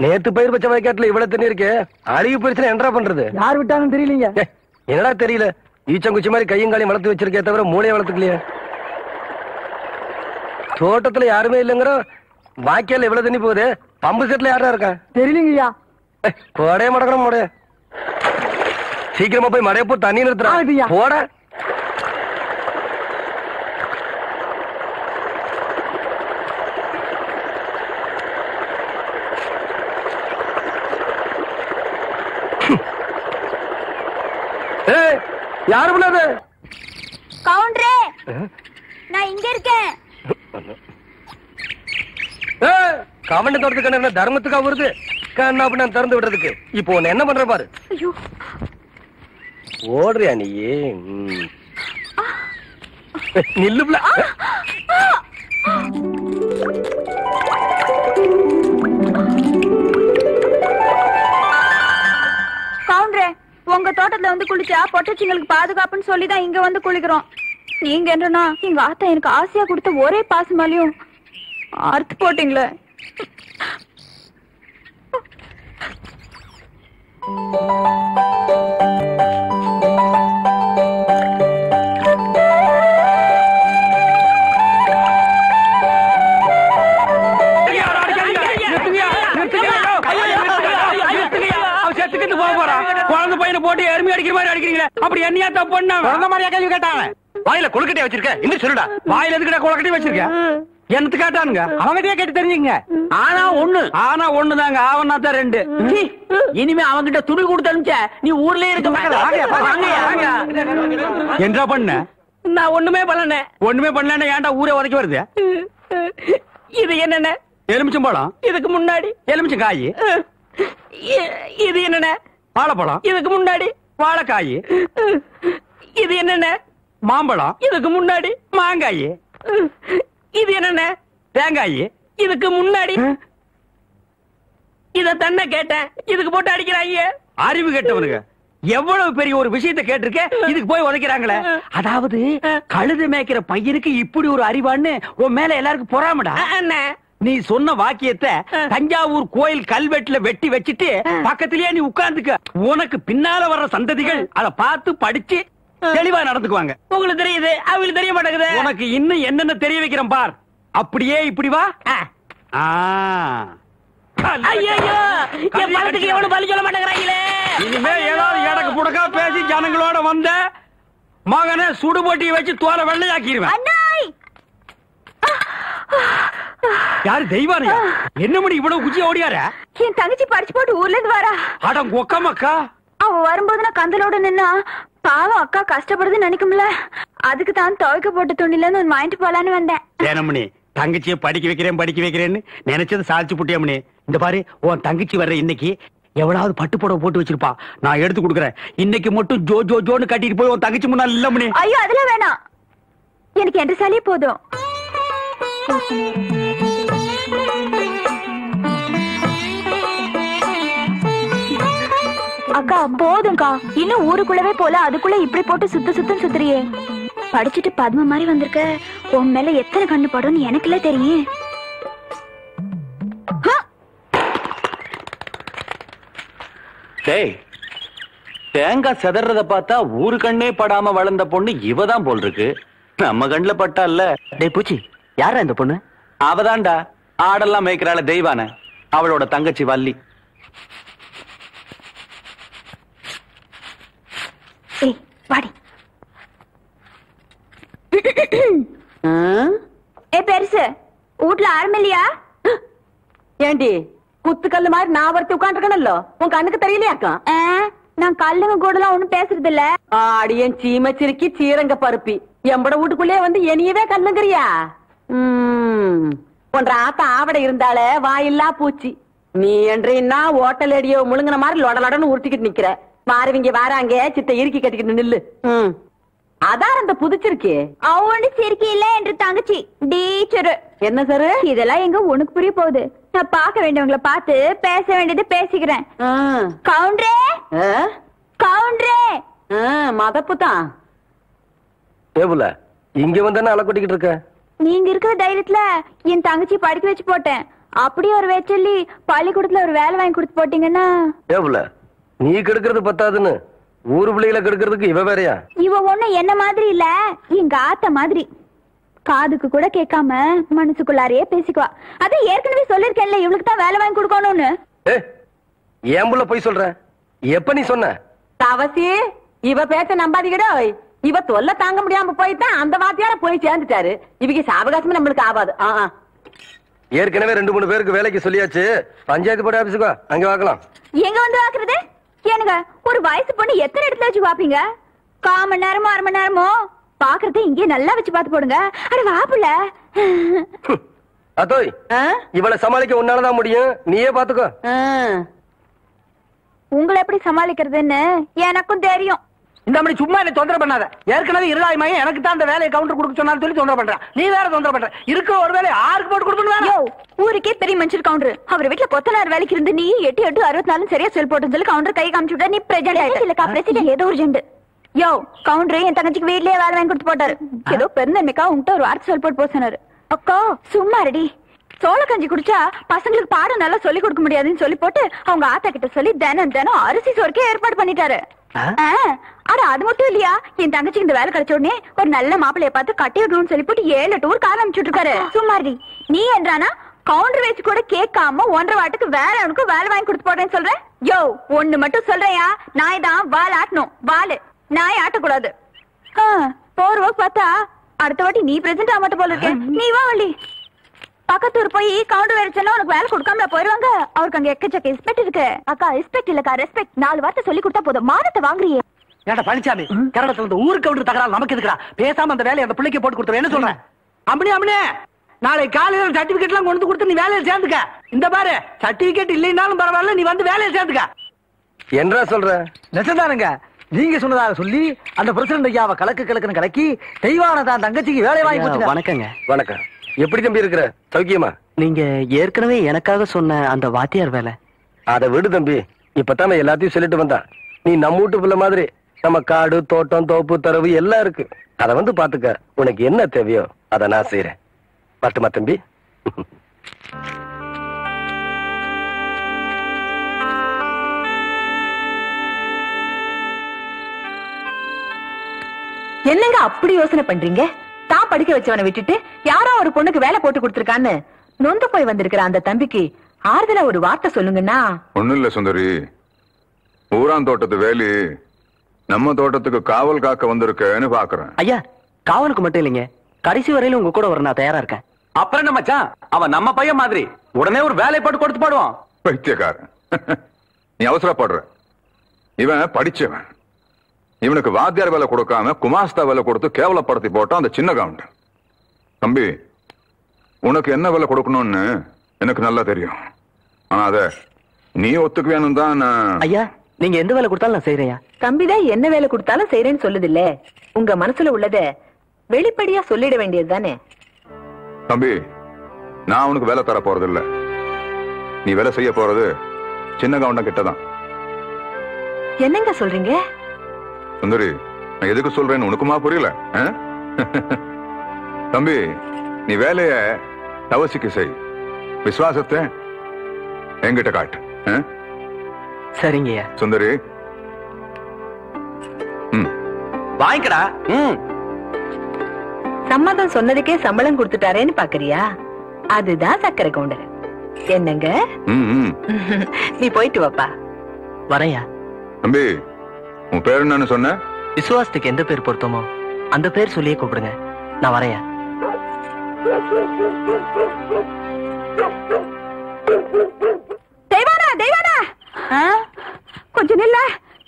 நேத்து பயிர் பச்சை வயக்காட்டுல இவ்வளவு தண்ணி இருக்கு, அழுகி போயிருச்சுன்னா என்னடா பண்றது? யார் விட்டாங்கன்னு தெரியலீங்க. என்னடா தெரியல, ஈச்சங்குச்சி மாதிரி கையும் காலையும் வளர்த்து வச்சிருக்கே தவிர மூளையை வளர்த்துக்கலையே. தோட்டத்துல யாருமே இல்லங்கிற வாய்க்கால இவ்வளவு தண்ணி போகுது, பம்பு செட்ல யாரா இருக்கா? தெரியலீங்கய்யா. போடே மடக்கணும் மோட, சீக்கிரமா போய் மடைய போ, தண்ணி நிறுத்துறா போட. யாரு பண்ணாது? கவுண்டரே, நான் இங்க இருக்கேன். கவண்ட தோட்டத்துக்கு என்ன தர்மத்துக்கா வருது? கண்ணா அப்படி திறந்து விடுறதுக்கு இப்போ உன்னை என்ன பண்ற பாரு. ஓடுறியா நீ? நில்லுப்ல. கவுண்டரே, உங்க தோட்டத்துல வந்து குளிச்சா பொட்டச்சிங்களுக்கு பாதுகாப்புன்னு சொல்லிதான் இங்க வந்து குளிக்கிறோம். நீங்க என்னன்னா எங்க ஆத்தா எனக்கு ஆசையா கொடுத்த ஒரே பாசமாலையும் அறுத்து போட்டீங்களே. குழந்தை பையனை போட்டு எருமை அடிக்கிற மாதிரி அடிக்கிறீங்களே, அப்படி என்னையா தப்பு பண்ண? குழந்தை மாதிரியா கேள்வி கேட்டாங்க? வாயில கொழுக்கட்டையா வச்சிருக்க, இன்னும் சொல்லுடா. வாயில எதுக்கிட்ட கொழுக்கட்டை வச்சிருக்க? என்னத்து கேட்டானுங்க? அவங்ககிட்டயே கேட்டு தெரிஞ்சுங்க. ஆனா ஒண்ணுதாங்க, ஆவனா தான் ரெண்டு. இனிமே அவங்கிட்ட துணி கொடுத்து அனுப்பிச்ச நீ ஊர்லயே இருக்க. என்ன பண்ண? நான் ஒண்ணுமே பண்ணல. ஒண்ணுமே பண்ணல, ஏன்டா ஊரே உதைக்க வருது? இது என்னென்ன? எலுமிச்சம்பழம். இதுக்கு முன்னாடி எலுமிச்சங்காய். இது என்னென்ன? வாழைப்பழம். இதுக்கு முன்னாடி வாழைக்காய். இது என்னென்ன? மாம்பழம். இதுக்கு முன்னாடி மாங்காய். இது என்னென்ன? தேங்காய். இதுக்கு முன்னாடி இத தன்ன கேட்டேன், இதுக்கு போட்டு அடிக்கிறாங்க. அறிவு கேட்டவனுங்க எவ்வளவு பெரிய ஒரு விஷயத்தை கேட்டிருக்க, இதுக்கு போய் உதைக்கிறாங்களே. அதாவது கழுது மேய்க்கிற பையனுக்கு இப்படி ஒரு அறிவான்னு உன் மேல எல்லாருக்கும் பொறாமடா. நீ சொன்ன வாக்கியத்தை தஞ்சாவூர் கோயில் கல்வெட்டுல வெட்டி வச்சிட்டு பக்கத்திலேயே நீ உட்கார்ந்துக்க. உனக்கு பின்னால வர்ற சந்ததிகள் அதை பார்த்து படிச்சு தெளிவா நடந்துக்குவாங்க. உங்களுக்கு தெரியுது, அவங்களுக்கு தெரிய மாட்டேங்குது. உனக்கு இன்னும் என்னென்ன தெரிய வைக்கிறேன் பார். அப்படியே இப்படி வா. இனிமே ஏதாவது எடக்கு புடக்கா பேசி ஜனங்களோட வந்த மகனை சுடுபொட்டியை வச்சு தோலை வெள்ளையாக்கிடுவேன். யாரு தெய்வானியா? என்ன மணி இவ்வளவு குச்சி ஓடியார? என் தங்கச்சி படிச்சு போட்டு ஊர்ல இருந்து வரா. அடம் கொக்கமக்கா. அவ வரும்போது நான் கந்தலோட நின்னா பாவம் அக்கா கஷ்டப்படுது நினைக்கும்ல, அதுக்கு தான் துவைக்க போட்ட துணில இருந்து வாங்கிட்டு போலான்னு வந்தேன். ஏனமணி, தங்கச்சியை படிக்க வைக்கிறேன்னு நினைச்சது சாதிச்சு புட்டியமணி. இந்த பாரு, உன் தங்கச்சி வர்ற இன்னைக்கு எவ்வளவு பட்டு புடவை போட்டு வச்சிருப்பா, நான் எடுத்து கொடுக்குறேன். இன்னைக்கு மட்டும் ஜோ ஜோ ஜோன்னு கட்டிட்டு போய் உன் தங்கச்சி முன்னாள் இல்ல மணி. ஐயோ அதெல்லாம் வேணாம், எனக்கு என்ற சாலியே போதும். அக்கா போதும்க்கா, இன்னும் ஊருக்குள்ளவே போல அதுக்குள்ள இப்படி போட்டு சுத்தம் சுத்துறியே. படிச்சுட்டு பத்ம மாதிரி வந்திருக்க, உன் மேல எத்தனை கண்ணு படும் எனக்குல தெரியும். தேங்காய் செதறத பார்த்தா ஊரு கண்ணே படாம வளர்ந்த பொண்ணு இவதான் போல் இருக்கு. நம்ம கண்ணுல பட்டா இல்ல. டேய் பூச்சி, யாரா இந்த பொண்ணு? அவதான்டா ஆடெல்லாம் மேய்க்கிறாள தெய்வான, அவளோட தங்கச்சி வள்ளி. வாடி. பெருசு வீட்டுல ஆரம்பில்லையா? ஏண்டி குத்துக்கல்லு மாதிரி நான் ஒருத்தி உட்காந்துருக்கணும்ல, உன் கண்ணுக்கு தெரியலையாக்கா? நான் கல்லுங்க கூட எல்லாம் ஒண்ணும் பேசுறது இல்ல. ஆடியன் சீமச்சிருக்கி சீரங்க பருப்பி எம்பட வீட்டுக்குள்ளே வந்து என்னையவே கல்லுங்கிறியா? போன்ற ஆத்த ஆவட இருந்தாலே வாயில்லா பூச்சி. நீ என்றா ஓட்டல் அடியோ முழுங்கின மாதிரி லொடலொடன்னு உருட்டிக்கிட்டு நிக்கிற. மாறுவிங்க வாராங்க சித்த இறுக்கி கட்டிக்கிட்டு நில்லு. அதான் அந்த புதுச்சிருக்கே அவனு சிரிக்கி இல்ல என்று தங்கச்சி டீச்சரு. என்ன சார் இதெல்லாம் எங்க உனக்கு புரிய போகுது? நான் பார்க்க வேண்டியவங்களை பார்த்து பேச வேண்டியது பேசிக்கிறேன். கவுண்டரே கவுண்டரே. மதப்புதான் இங்க வந்தானே அலை கொட்டிக்கிட்டு இருக்க. நீங்க இருக்கிற தைரியத்துல என் தங்கச்சி படிக்க வச்சு போட்டேன். அப்படி ஒரு சொல்லி பள்ளிக்கூடத்துல ஒரு வேலை வாங்கி கொடுத்து போட்டீங்கன்னா. ஏவுல நீ கெடுக்கிறது பத்தாதுன்னு ஊரு பிள்ளைகளை கெடுக்கிறதுக்கு இவ வேறையா? இவ ஒண்ணு என்ன மாதிரி இல்ல, எங்க ஆத்த மாதிரி. காதுக்கு கூட கேட்காம மனசுக்குள்ளாரையே பேசிக்குவா. அது ஏற்கனவே சொல்லிருக்கேன்ல இவளுக்கு தான் வேலை வாங்கி கொடுக்கணும்னு. ஏன் புள்ள போய் சொல்ற? எப்ப நீ சொன்ன? தவசி இவ பேச்ச நம்பாதீங்கடோ. இவ தொல்லை தாங்க முடியாம போய்தான் அந்த வாத்தியார போய் சேர்ந்துட்டாரு. இவங்க சாவகாசமே நம்மளுக்கு ஆகாது. ஏற்கனவே 2-3 பேருக்கு வேலைக்கு சொல்லியாச்சு. பஞ்சாயத்து போர்டு ஆபீஸுக்கோ, அங்க வாக்கலாம். எங்க வந்து வாக்குறது? ஏனுங்க ஒரு வயசு பொண்ணு எத்தனை இடத்துல வச்சு பாப்பீங்க? 1/4 மணி நேரமோ 1/2 மணி நேரமோ பாக்குறத இங்கே நல்லா வச்சு பாத்து போடுங்க. அட வாப்புல அதோய் இவளை சமாளிக்க உன்னாலதான் முடியும். நீயே பாத்துக்கோ. உங்களை எப்படி சமாளிக்கிறதுன்னு எனக்கும் தெரியும். இந்த மாதிரி சும்மா என்ன தொந்தரவு பண்ணாத. ஏற்கனவே இருளாய்மையும் எனக்கு தான் அந்த வேலையை கவுண்டர் கொடுக்க சொன்னாலும் சொல்லி தொந்தரவு பண்றேன். நீ வேற தொந்தரவு பண்ற. இருக்கிற ஒரு வேலை யாருக்கு போட்டு கொடுக்கணும்? ஊருக்கே பெரிய மனுஷர் கவுண்டர். அவர் வீட்டுல கொத்தனார் வேலைக்கு இருந்து நீ 8-8-64 சரியா சொல் போட்டு சொல்லி கவுண்டர் கை காமிச்சு விட்டா நீ பிரசிடென்ட் ஏதோ ஒரு ஜெண்டு. யோ கவுண்டர் என் தங்கச்சிக்கு வீட்லயே வேலை வாங்கி கொடுத்து போட்டாரு. ஏதோ பெருந்தன்மைக்கா உங்ககிட்ட ஒரு வார்த்தை சொல் போட்டு போக சொன்னாரு. அக்கா சும்மா ரெடி. சோள கஞ்சி குடிச்சா பசங்களுக்கு பாடம் நல்லா சொல்லி கொடுக்க முடியாதுன்னு சொல்லி போட்டு அவங்க ஆத்தா கிட்ட சொல்லி தினம் அரிசி சோறுக்கே ஏற்பாடு பண்ணிட்டாரு. அட அது மட்டும் இல்லையா, என் தங்கச்சிக்கு இந்த வேலை கிடைச்ச உடனே ஒரு நல்ல மாப்பிள்ளைய பார்த்து கட்டி விடணும்னு சொல்லி போட்டு 7 டூர் கார் அனுப்பிச்சுட்டு இருக்காரு. சும்மாரி நீ என்றானா கவுண்டர் வச்சு கூட கேட்காம 1.5 வாட்டுக்கு வேற அவனுக்கு வேலை வாங்கி கொடுத்து போடுறேன்னு சொல்றேன். யோ ஒண்ணு மட்டும் சொல்றேயா, நாய் தான் வால் ஆட்டணும். வாலு நாய் ஆட்டக்கூடாது. போற பார்த்தா அடுத்த வாட்டி நீ பிரசன்ட் ஆக மாட்ட போல இருக்க. நீ வா வள்ளி. பக்கத்தூர் போய் கவுண்டர் வேலைச்சா உனக்கு வேலை கொடுக்காம போயிருவாங்க. அவருக்கு அங்க எக்கச்சக்க ரெஸ்பெக்ட் இருக்கு. அக்கா ரெஸ்பெக்ட் இல்லக்கா ரெஸ்பெக்ட். 4 வார்த்தை சொல்லி கொடுத்தா போதும். மானத்தை வாங்குறியே. ஏடா பழனிசாமி, கரடத்துல இருந்து ஊருக்கு கவுண்டர் தகராறு நமக்கு எதுக்குடா? பேசாம அந்த வேலையை அந்த பிள்ளைக்கு போட்டு கொடுத்துரு. என்ன சொல்றேன்? அம்மனே நாளை காலையில சர்டிபிகேட் எல்லாம் கொண்டு கொடுத்து நீ வேலையில சேர்ந்துக்க. இந்த பாரு சர்டிபிகேட் இல்லைன்னாலும் பரவாயில்ல, நீ வந்து வேலையில சேர்ந்துக்க. என்ன சொல்ற? நெசந்தானுங்க. நீங்க சொன்னதாக சொல்லி அந்த பிரசிடண்ட் ஐயாவை கலக்குன்னு கலக்கி தெய்வானதான் தங்கச்சிக்கு வேலை வாங்கி கொடுத்து. வணக்கங்க. வணக்கம். எப்படி தம்பி இருக்கிற? சௌக்கியமா? நீங்க ஏற்கனவே எனக்காக சொன்ன அந்த வாத்தியார் வேலை அதை விடு தம்பி. இப்பதான் எல்லாத்தையும் சொல்லிட்டு வந்தான். நீ நம்ம வீட்டு பிள்ளை மாதிரி நம்ம காடு தோட்டம் தோப்பு தரவு எல்லாம் இருக்கு. அத வந்து பாத்துக்க. உனக்கு என்ன தேவையோ அத நான் செய்யறேன். பட்டுமா தம்பி? என்னங்க அப்படி யோசனை பண்றீங்க? தான் படிக்க வச்சவனை விட்டுட்டு யாரோ ஒரு பொண்ணுக்கு வேலை போட்டு கொடுத்திருக்கான்னு நொந்து போய் வந்திருக்கிற அந்த தம்பிக்கு ஆறுதலா ஒரு வார்த்தை சொல்லுங்கன்னா. ஒண்ணும் இல்ல சுந்தரி, ஊரான் தோட்டத்து வேலி நம்ம தோட்டத்துக்கு காவல் காக்க வந்திருக்கேன்னு பாக்குறேன். ஐயா காவலுக்கு மட்டும் இல்லைங்க, கடைசி வரையிலும் உங்க கூட வர நான் தயாரா இருக்கேன். அப்புறம் என்ன மச்சான், அவன் நம்ம பையன் மாதிரி உடனே ஒரு வேலை போட்டு கொடுத்து பாடுவான். பைத்தியக்காரன். நீ அவசரப்படுற. இவன் படிச்சவன். இவனுக்கு வாத்தியார் வேலை கொடுக்காம குமாஸ்தா வேலை கொடுத்து கேவலப்படுத்தி போட்டான் அந்த சின்ன கவுண்டர். தம்பி, உனக்கு என்ன வேலை கொடுக்கணும்னு எனக்கு நல்லா தெரியும். ஆனா அத நீ ஒத்துக்குவேன்னு தான். ஐயா நீங்க எந்த வேலை கொடுத்தாலும் நான் செய்யறேன். தம்பிதான் என்ன வேலை கொடுத்தாலும் செய்யறேன்னு சொல்லுது இல்ல. உங்க மனசுல உள்ளத வெளிப்படையா சொல்லிட வேண்டியது தானே. தம்பி, நான் உனக்கு வேலை தர போறது இல்ல. நீ வேலை செய்ய போறது சின்ன கவுண்டன் கிட்டதான். என்னங்க சொல்றீங்க? சுந்தரி, நான் எதுக்கு சொல்றேன்னு உனக்குமா புரியல? தம்பி, நீ வேலைய தவசிக்கு செய். விசுவாசத்தை என்கிட்ட காட்டு. சரிங்கய்யா. சுந்தரி, வாங்கிக்கடா. சம்மதம் சொன்னதுக்கே சம்பளம் கொடுத்துட்டாரேன்னு பாக்குறியா? அதுதான் சக்கரை கவுண்டர். என்னங்க? நீ போயிட்டு வாப்பா. வரையா. தம்பி, உன் பேர் என்னன்னு சொன்ன? விசுவாசத்துக்கு எந்த பேர் பொருத்தமோ அந்த பேர் சொல்லியே கூப்பிடுங்க. நான் வரையா. தெய்வானா தெய்வானா, கொஞ்சம் நில்ல.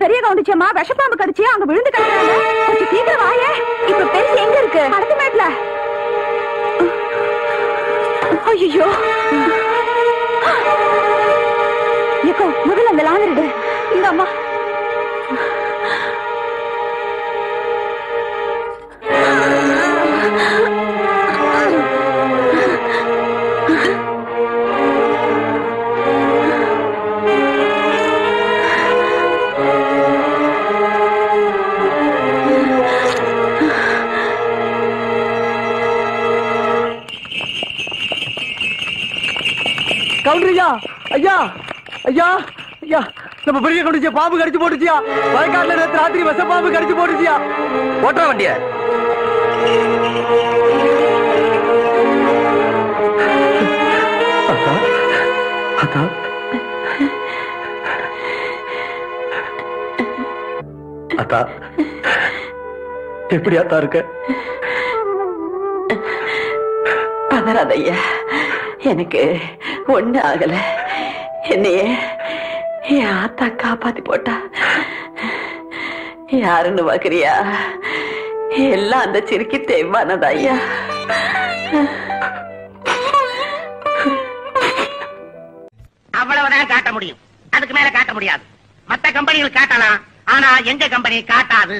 பெரிய கவுண்டிச்சம்மா விஷப்பாம்பு கடிச்சு அங்க விழுந்து கிடக்குறாங்க. கொஞ்சம் சீக்கிரம் வாயே. இப்ப பெருசு எங்க இருக்கு? அடுத்த மேட்ல. ஐயோ, முதல்ல அந்த லாந்தரிடு. இந்த அம்மா ஐயா ஐயா ஐயா நம்ம பெரிய கொண்டுச்சியா பாம்பு கடிச்சு போட்டுச்சியா வயக்காட்டுல நேற்று ராத்திரி விஷ பாம்பு கடிச்சு போட்டுச்சியா ஓட்டுற வண்டிய அத்தா எப்படி அத்தா இருக்க பதறாதையா எனக்கு ஒண்ணு ஆகல என்னையே என் ஆத்தா காப்பாத்தி போட்டா யாருன்னு பாக்குறியா எல்லாம் அந்த சிரிக்கி தேவானதா ஐயா அவ்வளவுதான் காட்ட முடியும் அதுக்கு மேல காட்ட முடியாது மத்த கம்பெனிகள் காட்டலாம் ஆனா எங்க கம்பெனி காட்டாது